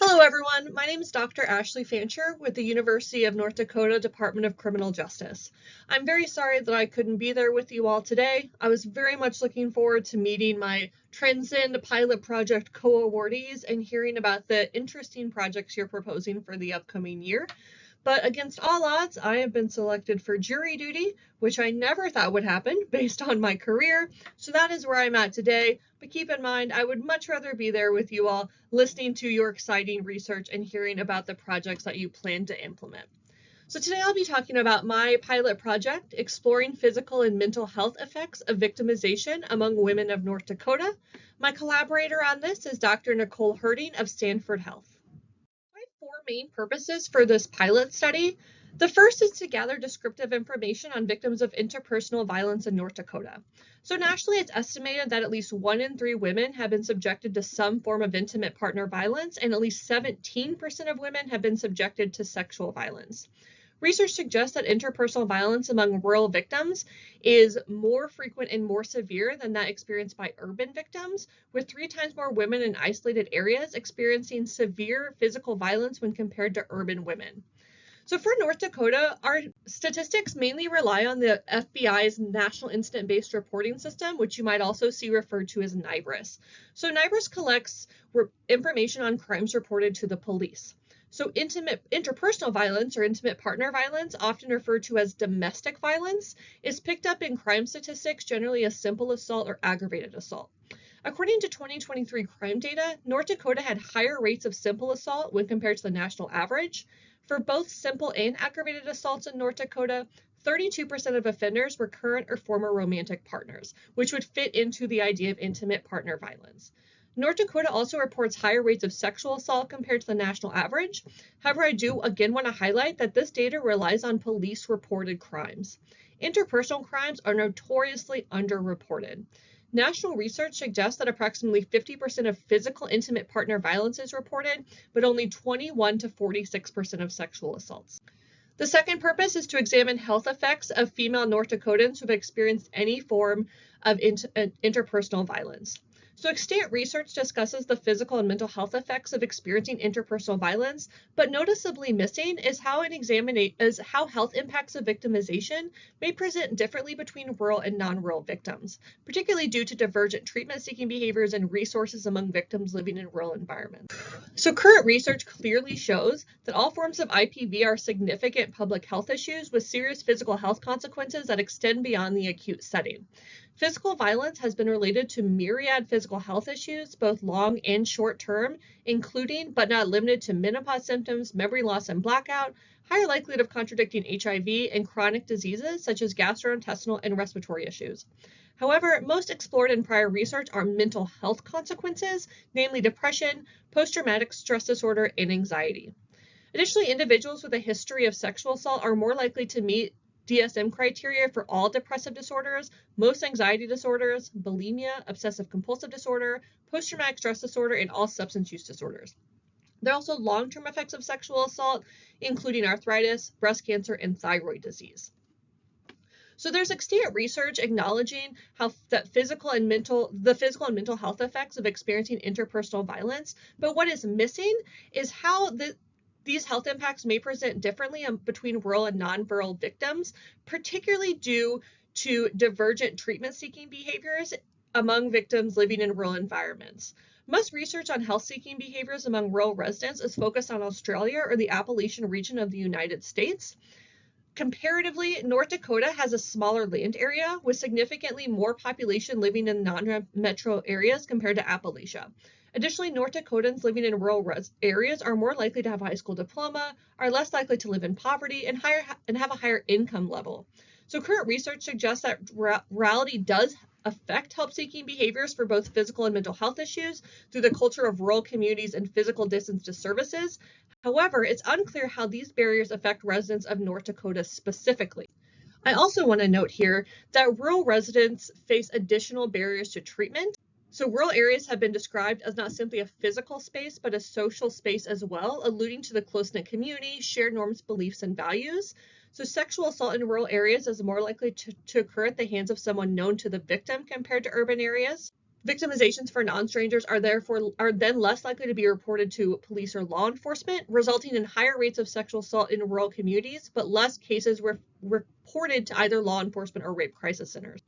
Hello everyone, my name is Dr. Ashley Fansher with the University of North Dakota Department of Criminal Justice. I'm very sorry that I couldn't be there with you all today. I was very much looking forward to meeting my TRANSCEND pilot project co-awardees and hearing about the interesting projects you're proposing for the upcoming year. But against all odds, I have been selected for jury duty, which I never thought would happen based on my career. So that is where I'm at today. But keep in mind, I would much rather be there with you all, listening to your exciting research and hearing about the projects that you plan to implement. So today I'll be talking about my pilot project, exploring physical and mental health effects of victimization among women of North Dakota. My collaborator on this is Dr. Nicole Herding of Stanford Health. Four main purposes for this pilot study. The first is to gather descriptive information on victims of interpersonal violence in North Dakota. So nationally, it's estimated that at least 1 in 3 women have been subjected to some form of intimate partner violence, and at least 17% of women have been subjected to sexual violence. Research suggests that interpersonal violence among rural victims is more frequent and more severe than that experienced by urban victims, with 3 times more women in isolated areas experiencing severe physical violence when compared to urban women. So for North Dakota, our statistics mainly rely on the FBI's National Incident-Based Reporting System, which you might also see referred to as NIBRS. So NIBRS collects information on crimes reported to the police. So interpersonal violence or intimate partner violence, often referred to as domestic violence, is picked up in crime statistics generally as simple assault or aggravated assault. According to 2023 crime data, North Dakota had higher rates of simple assault when compared to the national average. For both simple and aggravated assaults in North Dakota, 32% of offenders were current or former romantic partners, which would fit into the idea of intimate partner violence. North Dakota also reports higher rates of sexual assault compared to the national average. However, I do again want to highlight that this data relies on police-reported crimes. Interpersonal crimes are notoriously underreported. National research suggests that approximately 50% of physical intimate partner violence is reported, but only 21 to 46% of sexual assaults. The second purpose is to examine health effects of female North Dakotans who have experienced any form of interpersonal violence. So extant research discusses the physical and mental health effects of experiencing interpersonal violence, but noticeably missing is how health impacts of victimization may present differently between rural and non-rural victims, particularly due to divergent treatment-seeking behaviors and resources among victims living in rural environments. So current research clearly shows that all forms of IPV are significant public health issues with serious physical health consequences that extend beyond the acute setting. Physical violence has been related to myriad physical health issues, both long and short term, including but not limited to menopause symptoms, memory loss and blackout, higher likelihood of contracting HIV, and chronic diseases such as gastrointestinal and respiratory issues. However, most explored in prior research are mental health consequences, namely depression, post-traumatic stress disorder, and anxiety. Additionally, individuals with a history of sexual assault are more likely to meet DSM criteria for all depressive disorders, most anxiety disorders, bulimia, obsessive compulsive disorder, post-traumatic stress disorder, and all substance use disorders. There are also long-term effects of sexual assault, including arthritis, breast cancer, and thyroid disease. So there's extant research acknowledging the physical and mental health effects of experiencing interpersonal violence, but what is missing is how these health impacts may present differently between rural and non-rural victims, particularly due to divergent treatment-seeking behaviors among victims living in rural environments. Most research on health-seeking behaviors among rural residents is focused on Australia or the Appalachian region of the United States. Comparatively, North Dakota has a smaller land area with significantly more population living in non-metro areas compared to Appalachia. Additionally, North Dakotans living in rural areas are more likely to have a high school diploma, are less likely to live in poverty, and have a higher income level. So current research suggests that rurality does affect help-seeking behaviors for both physical and mental health issues through the culture of rural communities and physical distance to services. However, it's unclear how these barriers affect residents of North Dakota specifically. I also want to note here that rural residents face additional barriers to treatment. So rural areas have been described as not simply a physical space, but a social space as well, alluding to the close-knit community, shared norms, beliefs, and values. So sexual assault in rural areas is more likely to occur at the hands of someone known to the victim compared to urban areas. Victimizations for non-strangers are then less likely to be reported to police or law enforcement, resulting in higher rates of sexual assault in rural communities, but less cases were reported to either law enforcement or rape crisis centers.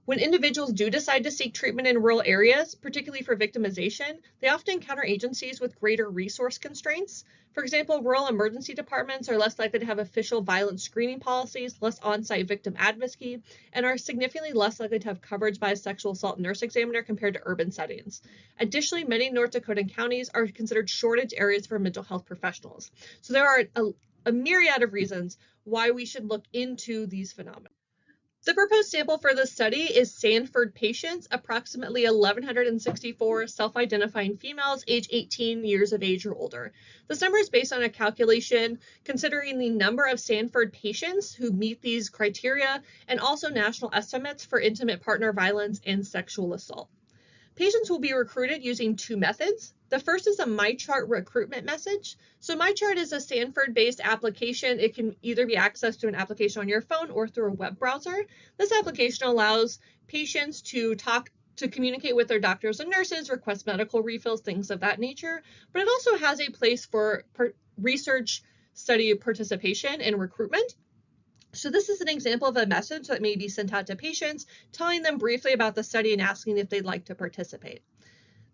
When individuals do decide to seek treatment in rural areas, particularly for victimization, they often encounter agencies with greater resource constraints. For example, rural emergency departments are less likely to have official violence screening policies, less on-site victim advocacy, and are significantly less likely to have coverage by a sexual assault nurse examiner compared to urban settings. Additionally, many North Dakotan counties are considered shortage areas for mental health professionals. So there are a myriad of reasons why we should look into these phenomena. The proposed sample for this study is Sanford patients, approximately 1,164 self-identifying females age 18 years of age or older. This number is based on a calculation considering the number of Sanford patients who meet these criteria and also national estimates for intimate partner violence and sexual assault. Patients will be recruited using two methods. The first is a MyChart recruitment message. So MyChart is a Sanford-based application. It can either be accessed to an application on your phone or through a web browser. This application allows patients to communicate with their doctors and nurses, request medical refills, things of that nature. But it also has a place for research study participation and recruitment. So this is an example of a message that may be sent out to patients, telling them briefly about the study and asking if they'd like to participate.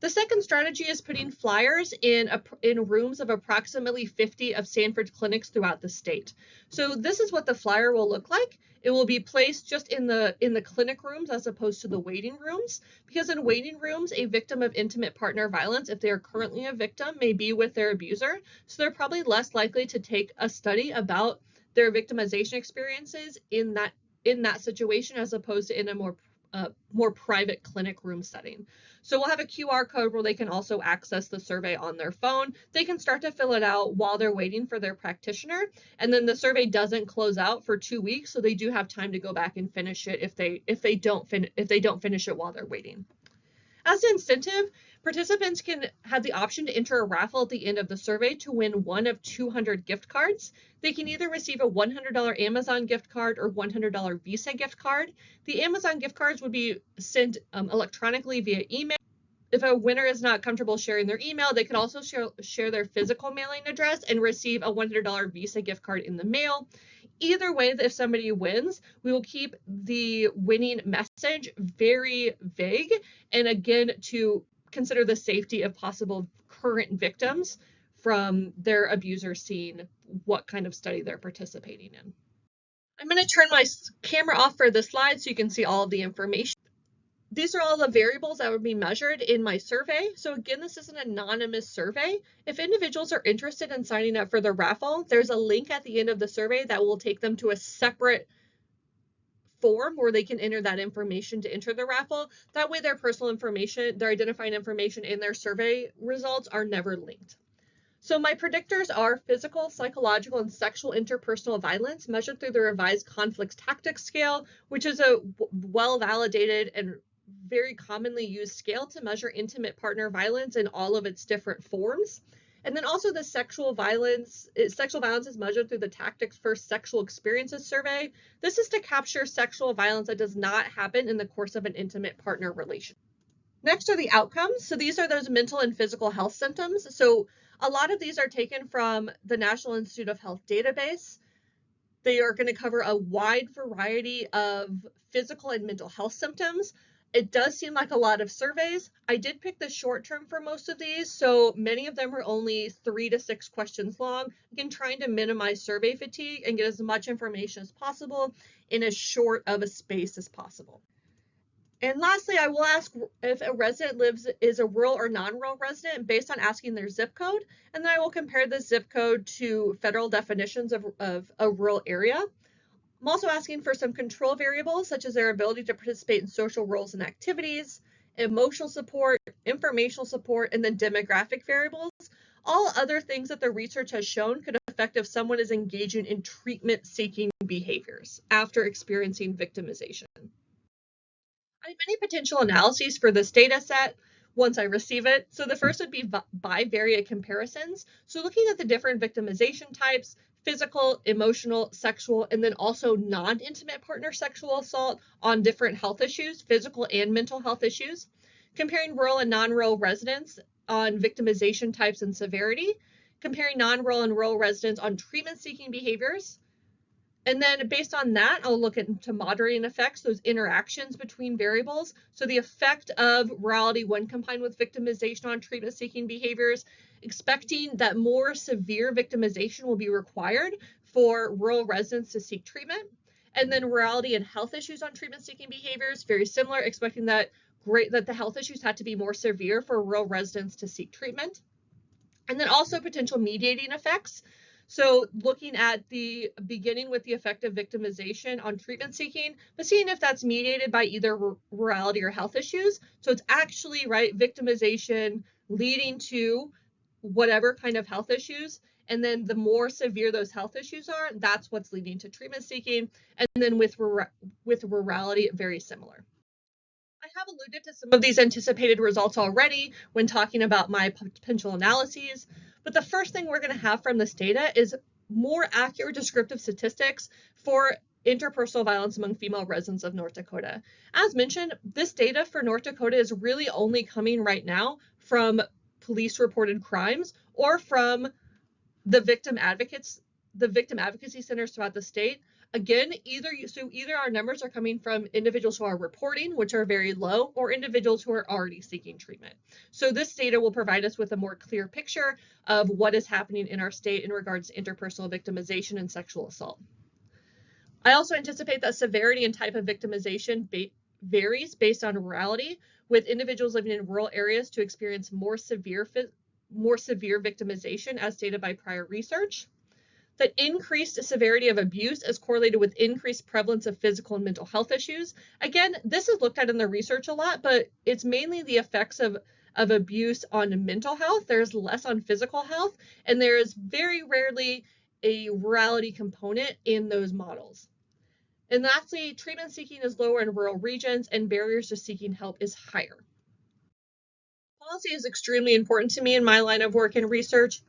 The second strategy is putting flyers in rooms of approximately 50 of Sanford clinics throughout the state. So this is what the flyer will look like. It will be placed just in the clinic rooms as opposed to the waiting rooms, because in waiting rooms, a victim of intimate partner violence, if they are currently a victim, may be with their abuser. So they're probably less likely to take a study about their victimization experiences in that situation as opposed to in a more private clinic room setting. So we'll have a QR code where they can also access the survey on their phone. They can start to fill it out while they're waiting for their practitioner, and then the survey doesn't close out for 2 weeks, so they do have time to go back and finish it if they don't finish it while they're waiting. As an incentive, participants can have the option to enter a raffle at the end of the survey to win one of 200 gift cards. They can either receive a $100 Amazon gift card or $100 Visa gift card. The Amazon gift cards would be sent electronically via email. If a winner is not comfortable sharing their email, they can also share their physical mailing address and receive a $100 Visa gift card in the mail. Either way, if somebody wins, we will keep the winning message very vague, and again, to consider the safety of possible current victims from their abuser seeing what kind of study they're participating in. I'm going to turn my camera off for the slide so you can see all of the information. These are all the variables that would be measured in my survey. So again, this is an anonymous survey. If individuals are interested in signing up for the raffle, there's a link at the end of the survey that will take them to a separate form where they can enter that information to enter the raffle. That way their personal information, their identifying information, and their survey results are never linked. So my predictors are physical, psychological, and sexual interpersonal violence measured through the revised conflict tactics scale, which is a well-validated and very commonly used scale to measure intimate partner violence in all of its different forms. And then also the sexual violence is measured through the Tactics First Sexual Experiences Survey. This is to capture sexual violence that does not happen in the course of an intimate partner relationship. Next are the outcomes. So these are those mental and physical health symptoms. So a lot of these are taken from the National Institute of Health database. They are going to cover a wide variety of physical and mental health symptoms. It does seem like a lot of surveys. I did pick the short term for most of these, so many of them are only 3 to 6 questions long. Again, trying to minimize survey fatigue and get as much information as possible in as short of a space as possible. And lastly, I will ask if a resident is a rural or non-rural resident based on asking their zip code, and then I will compare the zip code to federal definitions of a rural area. I'm also asking for some control variables, such as their ability to participate in social roles and activities, emotional support, informational support, and then demographic variables. All other things that the research has shown could affect if someone is engaging in treatment-seeking behaviors after experiencing victimization. I have many potential analyses for this data set once I receive it. So the first would be bivariate comparisons. So looking at the different victimization types, physical, emotional, sexual, and then also non-intimate partner sexual assault on different health issues, physical and mental health issues. comparing rural and non-rural residents on victimization types and severity, comparing non-rural and rural residents on treatment-seeking behaviors. And then based on that, I'll look into moderating effects, those interactions between variables. So the effect of rurality when combined with victimization on treatment-seeking behaviors, expecting that more severe victimization will be required for rural residents to seek treatment. And then rurality and health issues on treatment-seeking behaviors, very similar, expecting that the health issues had to be more severe for rural residents to seek treatment. And then also potential mediating effects. So looking at the beginning with the effect of victimization on treatment seeking, but seeing if that's mediated by either rurality or health issues. So it's actually, right, victimization leading to whatever kind of health issues. And then the more severe those health issues are, that's what's leading to treatment seeking. And then with rurality, very similar. I have alluded to some of these anticipated results already when talking about my potential analyses, but the first thing we're going to have from this data is more accurate descriptive statistics for interpersonal violence among female residents of North Dakota. As mentioned, this data for North Dakota is really only coming right now from police reported crimes or from the victim advocacy centers throughout the state. Again, either our numbers are coming from individuals who are reporting, which are very low, or individuals who are already seeking treatment. So this data will provide us with a more clear picture of what is happening in our state in regards to interpersonal victimization and sexual assault. I also anticipate that severity and type of victimization varies based on rurality, with individuals living in rural areas to experience more severe victimization as stated by prior research. That increased severity of abuse is correlated with increased prevalence of physical and mental health issues. Again, this is looked at in the research a lot, but it's mainly the effects of abuse on mental health. There's less on physical health, and there is very rarely a rurality component in those models. And lastly, treatment seeking is lower in rural regions and barriers to seeking help is higher. Policy is extremely important to me in my line of work and research.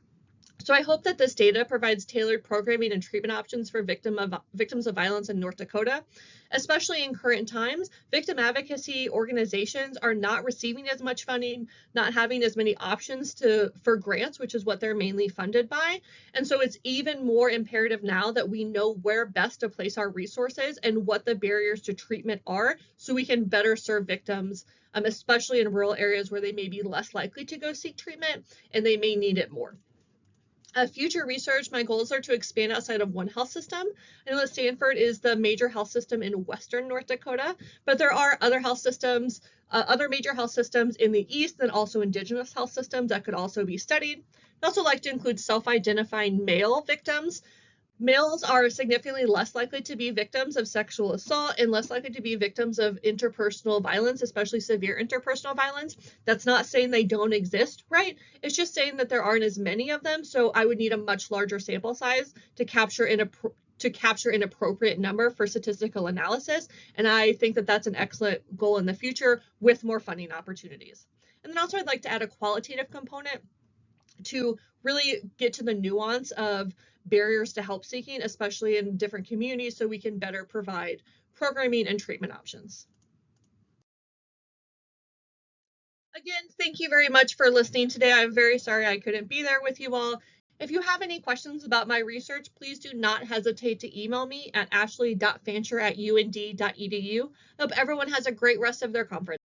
So I hope that this data provides tailored programming and treatment options for victims of violence in North Dakota. Especially in current times, victim advocacy organizations are not receiving as much funding, not having as many options for grants, which is what they're mainly funded by. And so it's even more imperative now that we know where best to place our resources and what the barriers to treatment are so we can better serve victims, especially in rural areas where they may be less likely to go seek treatment and they may need it more. Future research, my goals are to expand outside of one health system. I know that Stanford is the major health system in Western North Dakota, but there are other health systems, other major health systems in the East and also indigenous health systems that could also be studied. I'd also like to include self-identifying male victims. Males are significantly less likely to be victims of sexual assault and less likely to be victims of interpersonal violence, especially severe interpersonal violence. That's not saying they don't exist, right? It's just saying that there aren't as many of them. So I would need a much larger sample size to capture an appropriate number for statistical analysis. And I think that that's an excellent goal in the future with more funding opportunities. And then also I'd like to add a qualitative component to really get to the nuance of barriers to help seeking, especially in different communities, so we can better provide programming and treatment options. Again, thank you very much for listening today. I'm very sorry I couldn't be there with you all. If you have any questions about my research, please do not hesitate to email me at ashley.fansher@und.edu. Hope everyone has a great rest of their conference.